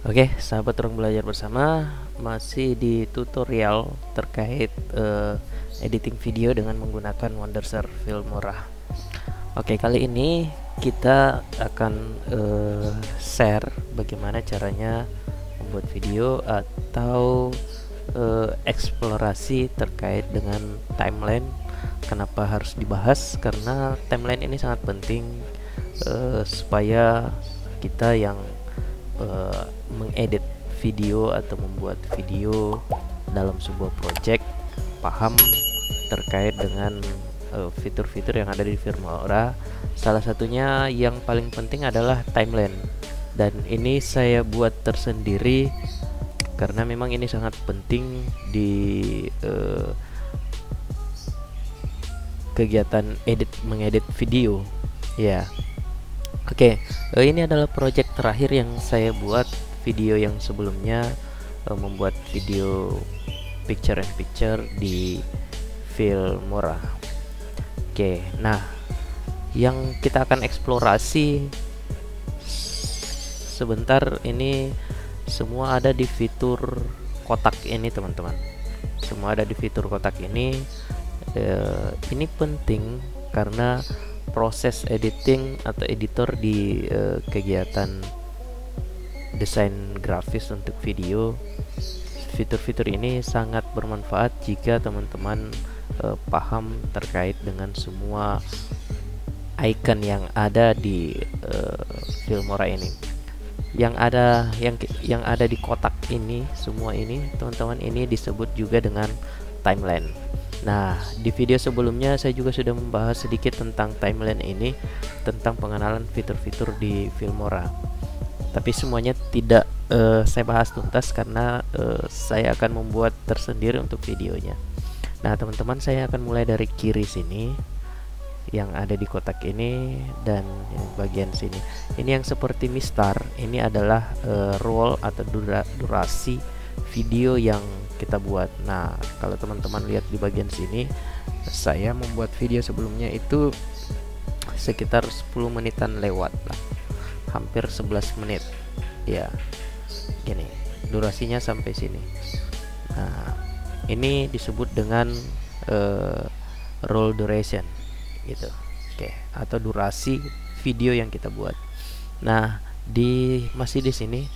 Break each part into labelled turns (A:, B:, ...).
A: Oke, sahabat ruang belajar bersama, masih di tutorial terkait editing video dengan menggunakan Wondershare Filmora. Oke, kali ini kita akan share bagaimana caranya membuat video atau eksplorasi terkait dengan timeline. Kenapa harus dibahas? Karena timeline ini sangat penting supaya kita yang mengedit video atau membuat video dalam sebuah project paham terkait dengan fitur-fitur yang ada di Filmora. Salah satunya yang paling penting adalah timeline, dan ini saya buat tersendiri karena memang ini sangat penting di kegiatan mengedit video ya. Oke, ini adalah project terakhir yang saya buat. Video yang sebelumnya membuat video picture in picture di Filmora. Oke, nah yang kita akan eksplorasi sebentar ini semua ada di fitur kotak ini, teman-teman. Semua ada di fitur kotak ini. Ini penting karena proses editing atau editor di kegiatan desain grafis untuk video, fitur-fitur ini sangat bermanfaat jika teman-teman paham terkait dengan semua icon yang ada di Filmora ini. Yang ada di kotak ini, semua ini teman-teman, ini disebut juga dengan timeline. Nah, di video sebelumnya saya juga sudah membahas sedikit tentang timeline ini, tentang pengenalan fitur-fitur di Filmora. Tapi semuanya tidak saya bahas tuntas karena saya akan membuat tersendiri untuk videonya. Nah, teman-teman, saya akan mulai dari kiri sini yang ada di kotak ini, dan yang bagian sini. Ini yang seperti mistar, ini adalah roll atau durasi video yang kita buat. Nah, kalau teman-teman lihat di bagian sini, saya membuat video sebelumnya itu sekitar 10 menitan lewat lah, hampir 11 menit ya, gini durasinya sampai sini. Nah, ini disebut dengan roll duration gitu. Oke, atau durasi video yang kita buat. Nah, masih di sini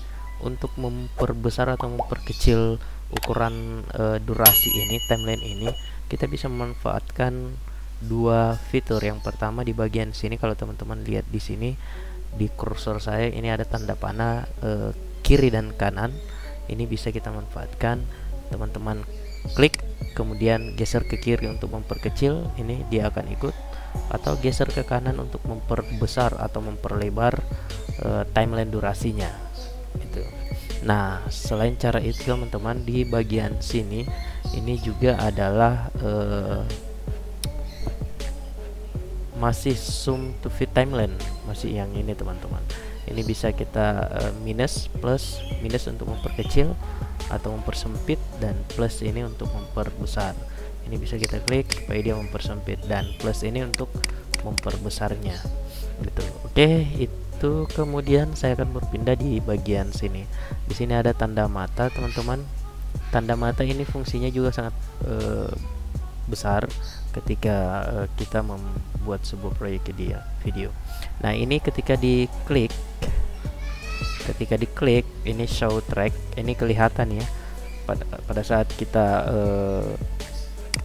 A: untuk memperbesar atau memperkecil ukuran durasi ini, timeline ini, kita bisa memanfaatkan dua fitur. Yang pertama di bagian sini, kalau teman-teman lihat di sini di kursor saya ini ada tanda panah kiri dan kanan. Ini bisa kita manfaatkan. Teman-teman klik kemudian geser ke kiri untuk memperkecil, ini dia akan ikut, atau geser ke kanan untuk memperbesar atau memperlebar timeline durasinya gitu. Nah, selain cara itu teman-teman, di bagian sini ini juga adalah masih zoom to fit timeline, masih yang ini teman-teman. Ini bisa kita minus, plus, minus untuk memperkecil atau mempersempit, dan plus ini untuk memperbesar. Ini bisa kita klik supaya dia mempersempit, dan plus ini untuk memperbesarnya gitu. Oke, itu kemudian saya akan berpindah di bagian sini. Di sini ada tanda mata, teman-teman. Tanda mata ini fungsinya juga sangat besar ketika kita membuat sebuah proyek video. Nah, ini ketika diklik ini show track, ini kelihatan ya. Pada saat kita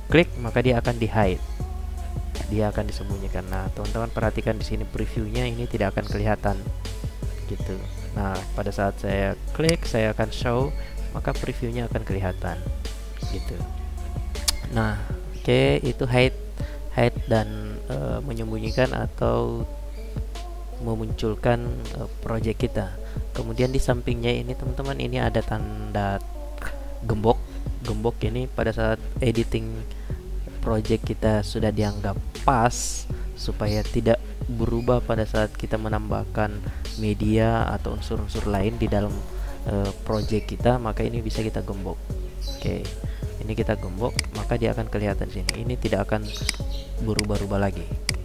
A: klik, maka dia akan di hide, dia akan disembunyikan. Nah, teman-teman perhatikan di sini previewnya ini tidak akan kelihatan gitu. Nah, pada saat saya klik, saya akan show, maka previewnya akan kelihatan gitu. Nah, oke, itu hide dan menyembunyikan atau memunculkan project kita. Kemudian di sampingnya ini teman-teman, ini ada tanda gembok. Gembok ini pada saat editing project kita sudah dianggap pas, supaya tidak berubah pada saat kita menambahkan media atau unsur-unsur lain di dalam project kita, maka ini bisa kita gembok. Oke, ini kita gembok, maka dia akan kelihatan sini. Ini tidak akan berubah-ubah lagi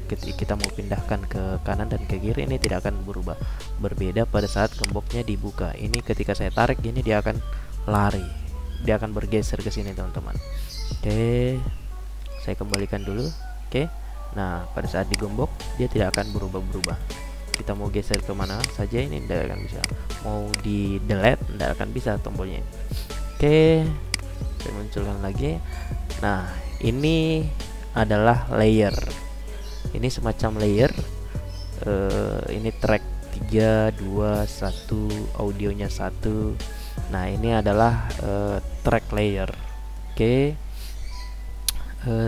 A: ketika kita mau pindahkan ke kanan dan ke kiri, ini tidak akan berubah. Berbeda pada saat gemboknya dibuka. Ini ketika saya tarik gini dia akan lari, dia akan bergeser ke sini teman-teman. Oke, saya kembalikan dulu. Oke, nah pada saat digembok dia tidak akan berubah-berubah. Kita mau geser kemana saja ini tidak akan bisa. Mau di delete tidak akan bisa tombolnya. Oke, saya munculkan lagi. Nah, ini adalah layer. Ini semacam layer. Ini track 3, 2, 1, audionya 1. Nah, ini adalah track layer. Oke.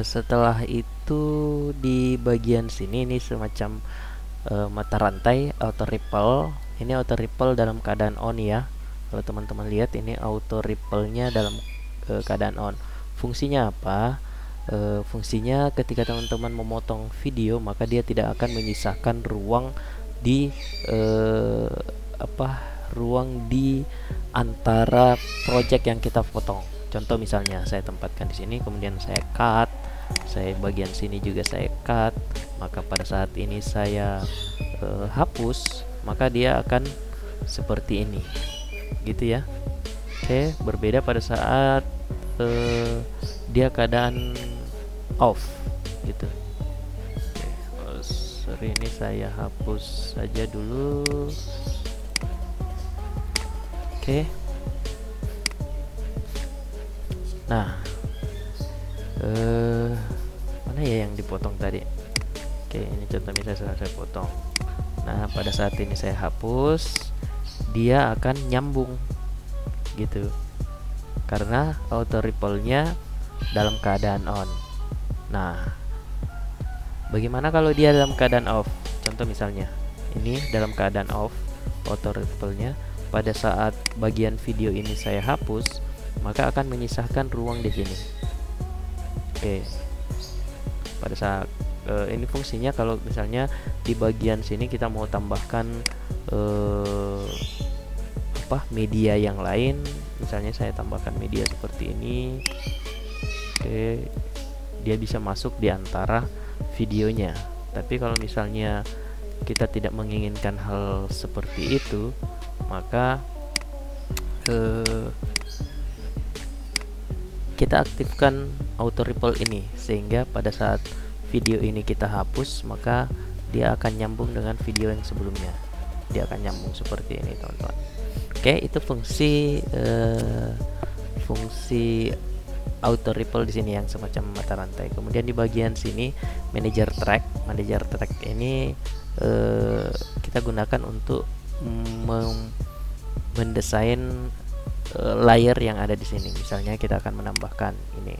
A: Setelah itu di bagian sini ini semacam mata rantai auto ripple. Ini auto ripple dalam keadaan on ya. Kalau teman-teman lihat ini auto ripple-nya dalam keadaan on. Fungsinya apa? Fungsinya ketika teman-teman memotong video maka dia tidak akan menyisakan ruang di ruang di antara project yang kita potong. Contoh misalnya saya tempatkan di sini, kemudian saya cut, saya bagian sini juga saya cut, maka pada saat ini saya hapus, maka dia akan seperti ini, gitu ya. Oke, berbeda pada saat dia keadaan off gitu. Sorry, ini saya hapus saja dulu. Oke. Nah, mana ya yang dipotong tadi? Oke, ini contoh misalnya saya potong. Nah, pada saat ini saya hapus, dia akan nyambung gitu. Karena auto ripple-nya dalam keadaan on. Nah, bagaimana kalau dia dalam keadaan off? Contoh misalnya, ini dalam keadaan off, auto ripple-nya. Pada saat bagian video ini saya hapus, maka akan menyisahkan ruang di sini. Oke. Pada saat ini fungsinya kalau misalnya di bagian sini kita mau tambahkan media yang lain, misalnya saya tambahkan media seperti ini. Oke, dia bisa masuk di antara videonya. Tapi kalau misalnya kita tidak menginginkan hal seperti itu, maka kita aktifkan auto ripple ini, sehingga pada saat video ini kita hapus maka dia akan nyambung dengan video yang sebelumnya. Dia akan nyambung seperti ini teman-teman. Oke, itu fungsi auto ripple di sini yang semacam mata rantai. Kemudian di bagian sini manager track ini kita gunakan untuk mendesain layer yang ada di sini. Misalnya kita akan menambahkan ini,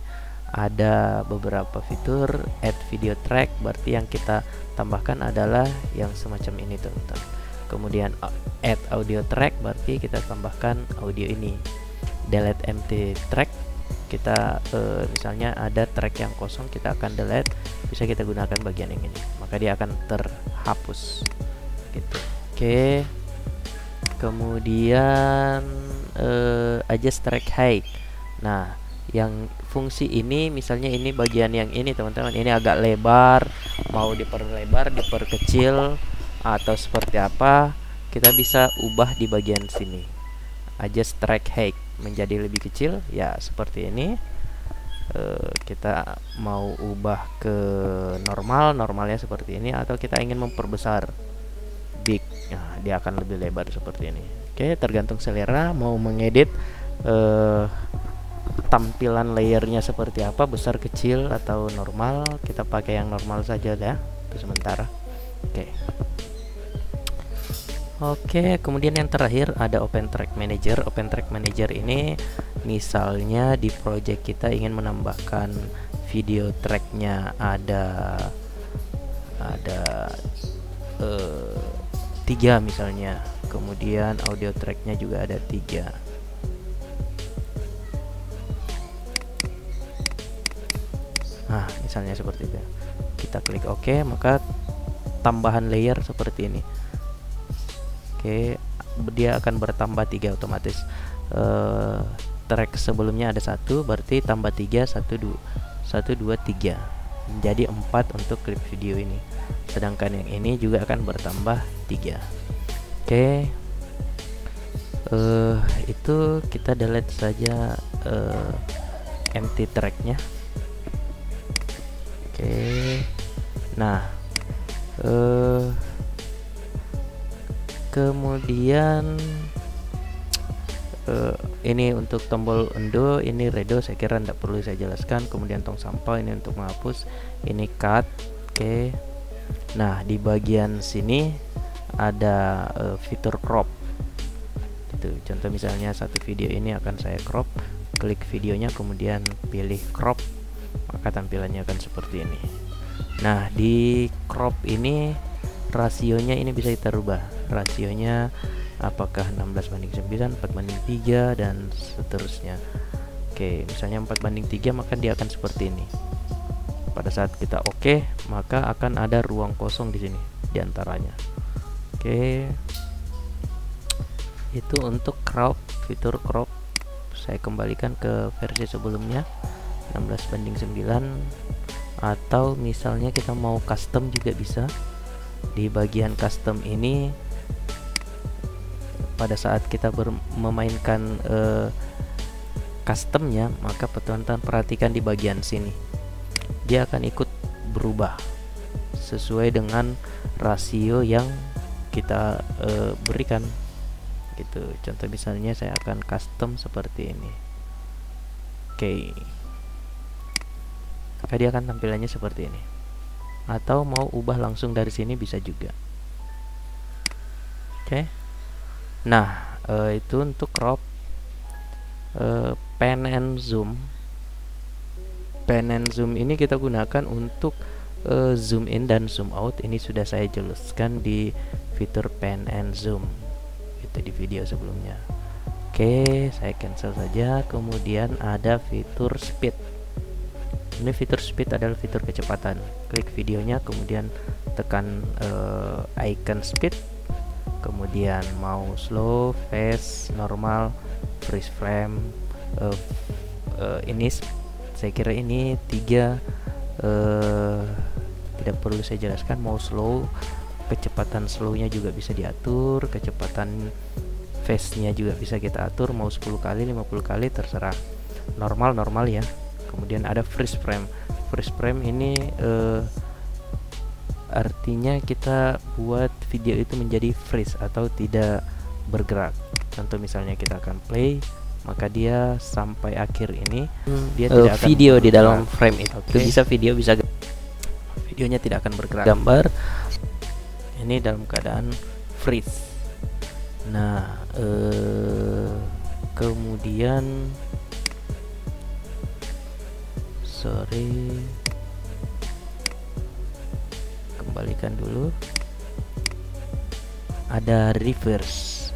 A: ada beberapa fitur add video track, berarti yang kita tambahkan adalah yang semacam ini teman-teman. Kemudian add audio track, berarti kita tambahkan audio ini. Delete empty track, kita misalnya ada track yang kosong, kita akan delete, bisa kita gunakan bagian yang ini, maka dia akan terhapus gitu. Oke. Kemudian adjust track height. Nah, yang fungsi ini misalnya ini bagian yang ini teman-teman, ini agak lebar, mau diperlebar, diperkecil atau seperti apa, kita bisa ubah di bagian sini. Adjust track height menjadi lebih kecil ya seperti ini. Kita mau ubah ke normalnya seperti ini, atau kita ingin memperbesar big, nah, dia akan lebih lebar seperti ini. Oke, tergantung selera mau mengedit tampilan layernya seperti apa, besar kecil atau normal. Kita pakai yang normal saja ya untuk sementara. Oke, kemudian yang terakhir ada Open Track Manager. Open Track Manager ini misalnya di project kita ingin menambahkan video tracknya ada 3 misalnya, kemudian audio tracknya juga ada 3. Nah, misalnya seperti itu. Kita klik OK, maka tambahan layer seperti ini. Oke, dia akan bertambah 3 otomatis. Track sebelumnya ada 1, berarti tambah 3, 1 2 3 menjadi 4 untuk klip video ini, sedangkan yang ini juga akan bertambah 3. Oke, itu kita delete saja empty tracknya. Oke, nah kemudian ini untuk tombol undo, ini redo, saya kira tidak perlu saya jelaskan. Kemudian tong sampah ini untuk menghapus, ini cut. Oke, nah di bagian sini ada fitur crop gitu. Contoh misalnya satu video ini akan saya crop, klik videonya kemudian pilih crop, maka tampilannya akan seperti ini. Nah di crop ini rasionya ini bisa kita rubah, rasionya apakah 16:9, 4:3 dan seterusnya. Oke, misalnya 4:3 maka dia akan seperti ini. Pada saat kita oke, maka akan ada ruang kosong di sini diantaranya. Oke, itu untuk crop, fitur crop. Saya kembalikan ke versi sebelumnya 16:9, atau misalnya kita mau custom juga bisa. Di bagian custom ini pada saat kita memainkan customnya, maka teman-teman perhatikan di bagian sini dia akan ikut berubah sesuai dengan rasio yang kita berikan gitu. Contoh misalnya saya akan custom seperti ini. Oke, maka dia akan tampilannya seperti ini, atau mau ubah langsung dari sini bisa juga. Oke, nah itu untuk crop. Pan and zoom. Pan and zoom ini kita gunakan untuk zoom in dan zoom out. Ini sudah saya jelaskan di fitur pan and zoom itu di video sebelumnya. Oke, saya cancel saja. Kemudian ada fitur speed. Ini fitur speed adalah fitur kecepatan. Klik videonya kemudian tekan icon speed, kemudian mau slow, fast, normal, freeze frame. Ini saya kira ini 3, tidak perlu saya jelaskan. Mau slow, kecepatan slownya juga bisa diatur, kecepatan fast nya juga bisa kita atur, mau 10 kali 50 kali terserah. Normal ya. Kemudian ada freeze frame. Freeze frame ini artinya kita buat video itu menjadi freeze atau tidak bergerak. Contoh misalnya kita akan play, maka dia sampai akhir ini dia tidak akan video bergerak di dalam frame itu. Okay. Bisa video, bisa videonya tidak akan bergerak. Gambar ini dalam keadaan freeze. Nah, kemudian kembalikan dulu. Ada reverse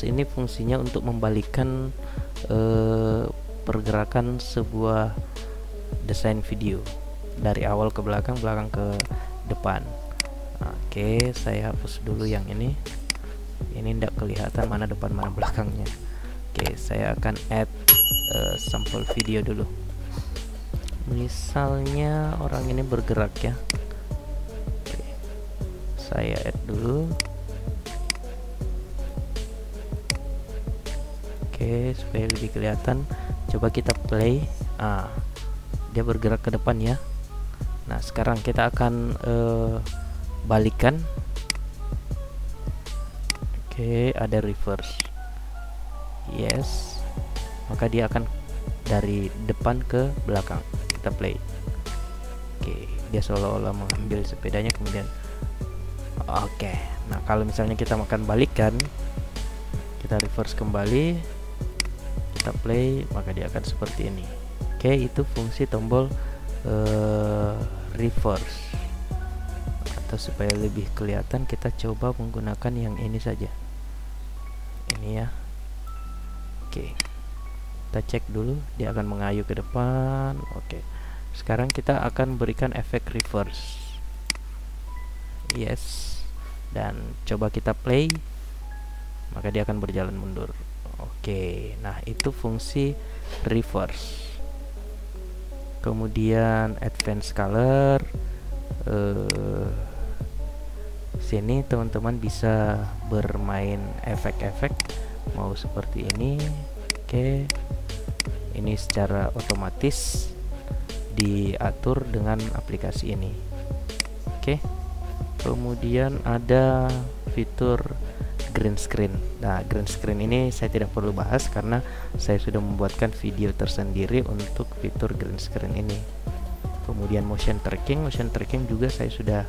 A: ini fungsinya untuk membalikan pergerakan sebuah desain video dari awal ke belakang, belakang ke depan. Oke, saya hapus dulu yang ini tidak kelihatan mana depan mana belakangnya. Oke, saya akan add sampel video dulu. Misalnya orang ini bergerak ya. Oke, saya add dulu. Oke, supaya lebih kelihatan, coba kita play. Dia bergerak ke depan ya. Nah, sekarang kita akan balikan. Oke, ada reverse. Yes, maka dia akan dari depan ke belakang. Kita play. Oke, dia seolah-olah mengambil sepedanya kemudian. Oke, nah kalau misalnya kita akan balikan, kita reverse kembali, kita play, maka dia akan seperti ini. Oke, itu fungsi tombol reverse. Atau supaya lebih kelihatan, kita coba menggunakan yang ini saja. Ini ya. Oke, kita cek dulu, dia akan mengayuh ke depan. Oke, sekarang kita akan berikan efek reverse. Yes, dan coba kita play, maka dia akan berjalan mundur. Oke, nah itu fungsi reverse. kemudian advance color. Sini teman-teman bisa bermain efek-efek mau seperti ini. Oke, ini secara otomatis diatur dengan aplikasi ini. Oke, kemudian ada fitur green screen. Nah, green screen ini saya tidak perlu bahas karena saya sudah membuatkan video tersendiri untuk fitur green screen ini. Kemudian motion tracking juga saya sudah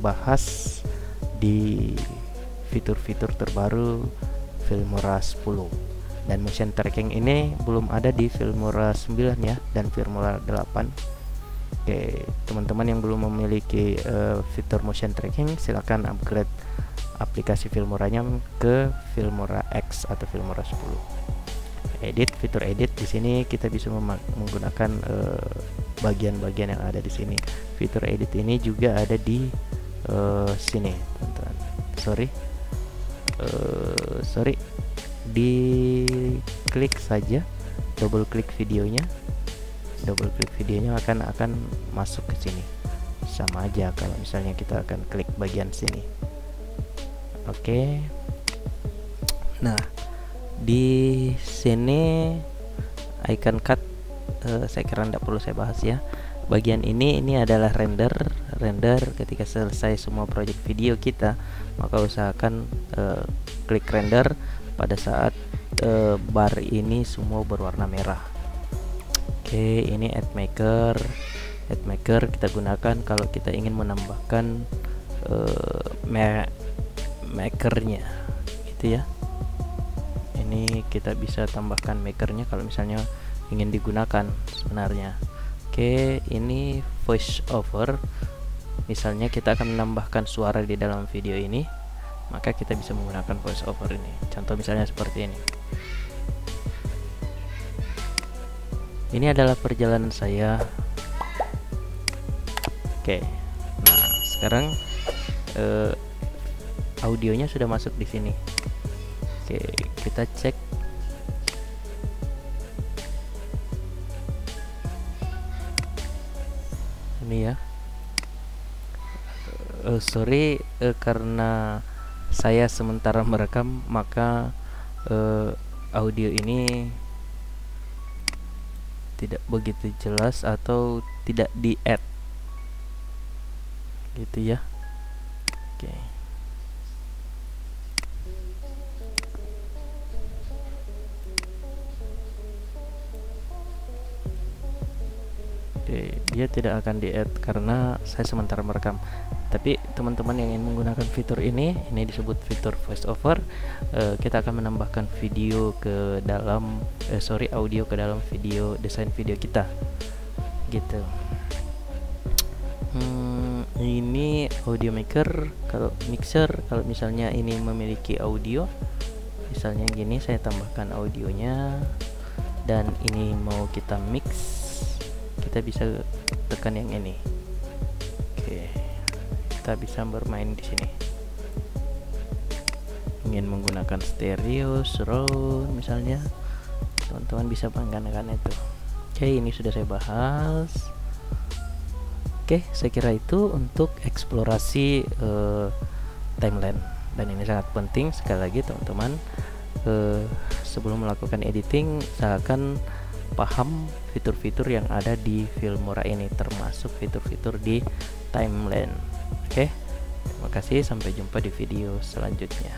A: bahas di fitur-fitur terbaru Filmora 10. Dan motion tracking ini belum ada di Filmora 9 ya, dan Filmora 8. Oke, teman-teman yang belum memiliki fitur motion tracking, silakan upgrade aplikasi Filmoranya ke Filmora X atau Filmora 10. Fitur edit di sini kita bisa menggunakan bagian-bagian yang ada di sini. Fitur edit ini juga ada di sini, teman-teman. Sorry, diklik saja, double klik videonya akan masuk ke sini. Sama aja kalau misalnya kita akan klik bagian sini. Oke. Nah, di sini icon cut saya kira tidak perlu saya bahas ya. Bagian ini adalah render. Ketika selesai semua project video kita, maka usahakan klik render pada saat bar ini semua berwarna merah. Oke, ini ad maker kita gunakan kalau kita ingin menambahkan makernya gitu ya. Ini kita bisa tambahkan makernya kalau misalnya ingin digunakan sebenarnya. Oke, ini voice over. Misalnya kita akan menambahkan suara di dalam video ini, maka kita bisa menggunakan voice over ini. Contoh misalnya seperti ini. Ini adalah perjalanan saya. Oke. Nah, sekarang audionya sudah masuk di sini. Oke, kita cek. Ini ya. Sorry, karena saya sementara merekam, maka audio ini tidak begitu jelas atau tidak di-add gitu ya. Oke. Dia tidak akan di-add karena saya sementara merekam. Tapi teman-teman yang ingin menggunakan fitur ini disebut fitur voice over. Kita akan menambahkan video ke dalam audio ke dalam video, desain video kita gitu. Ini audio maker. Kalau mixer, kalau misalnya ini memiliki audio, misalnya gini, saya tambahkan audionya dan ini mau kita mix, kita bisa tekan yang ini. Oke, kita bisa bermain di sini. Ingin menggunakan stereo, surround misalnya, teman-teman bisa menggunakan itu. Oke, ini sudah saya bahas. Oke, saya kira itu untuk eksplorasi timeline, dan ini sangat penting. Sekali lagi teman-teman, sebelum melakukan editing, usahakan paham fitur-fitur yang ada di Filmora ini, termasuk fitur-fitur di timeline. Oke, terima kasih, sampai jumpa di video selanjutnya.